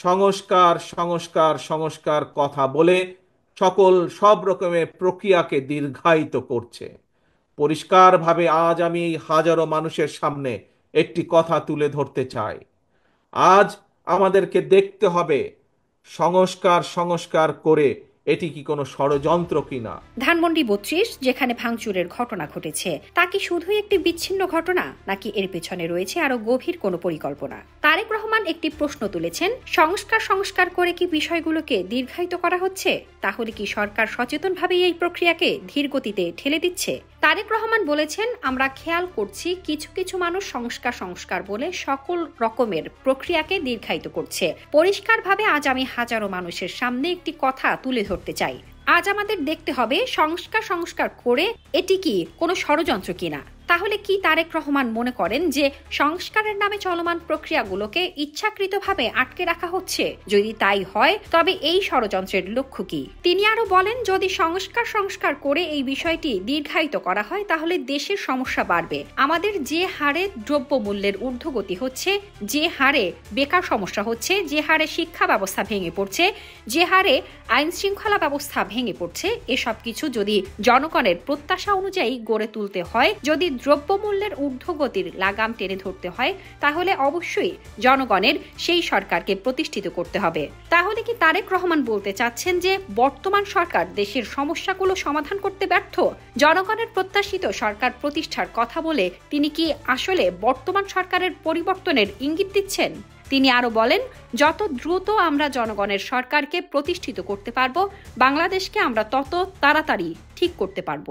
সংস্কার সংস্কার সংস্কার কথা বলে সব রকমের প্রক্রিয়াকে দীর্ঘায়িত করছে। পরিষ্কারভাবে আজ আমি এই হাজারো মানুষের সামনে একটি কথা তুলে ধরতে চাই। আজ আমাদেরকে দেখতে হবে সংস্কার সংস্কার করে এটি কি কোনো ষড়যন্ত্র কিনা। ধানমন্ডি ৩২ যেখানে ভাঙচুরের ঘটনা ঘটেছে তা কি শুধুই একটি বিচ্ছিন্ন ঘটনা, নাকি এর পেছনে রয়েছে আরো গভীর কোনো পরিকল্পনা? তারেক রহমান একটি প্রশ্ন তুলেছেন, সংস্কার সংস্কার করে কি বিষয়গুলোকে দীর্ঘায়িত করা হচ্ছে? তাহলে কি সরকার সচেতনভাবেই এই প্রক্রিয়াকে ধীর গতিতে ঠেলে দিচ্ছে? তারেক রহমান বলেছেন, আমরা খেয়াল করছি কিছু কিছু মানুষ সংস্কার সংস্কার বলে সকল রকমের প্রক্রিয়াকে দীর্ঘায়িত করছে। পরিষ্কারভাবে আজ আমি হাজারো মানুষের সামনে একটি কথা তুলে ধরতে চাই। আজ আমাদের দেখতে হবে সংস্কার সংস্কার করে এটি কি কোনো ষড়যন্ত্র কিনা। তাহলে কি তারেক রহমান মনে করেন যে সংস্কারের নামে চলমান প্রক্রিয়াগুলোকে ইচ্ছাকৃতভাবে আটকে রাখা হচ্ছে? যদি তাই হয় তবে এই ষড়যন্ত্রের লক্ষ্য কি? তিনি আরো বলেন, যদি সংস্কার সংস্কার করে এই বিষয়টি দীর্ঘায়িত করা হয় তাহলে দেশের সমস্যা বাড়বে। আমাদের যে হারে দ্রব্যমূল্যের ঊর্ধ্বগতি হচ্ছে, যে হারে বেকার সমস্যা হচ্ছে, যে হারে শিক্ষা ব্যবস্থা ভেঙে পড়ছে, যে হারে আইন শৃঙ্খলা ব্যবস্থা ভেঙে পড়ছে, এসব কিছু যদি জনগণের প্রত্যাশা অনুযায়ী গড়ে তুলতে হয়, যদি দ্রব্যমূল্যের ঊর্ধ্বগতির লাগাম টেনে ধরতে হয়, তাহলে অবশ্যই জনগণের সেই সরকারকে প্রতিষ্ঠিত করতে হবে। তাহলে কি তারেক রহমান বলতে চাচ্ছেন যে বর্তমান সরকার দেশের সমস্যাগুলো সমাধান করতে ব্যর্থ? জনগণের প্রত্যাশিত সরকার প্রতিষ্ঠার কথা বলে তিনি কি আসলে বর্তমান সরকারের পরিবর্তনের ইঙ্গিত দিচ্ছেন? তিনি আরো বলেন, যত দ্রুত আমরা জনগণের সরকারকে প্রতিষ্ঠিত করতে পারব, বাংলাদেশকে আমরা তত তাড়াতাড়ি ঠিক করতে পারব।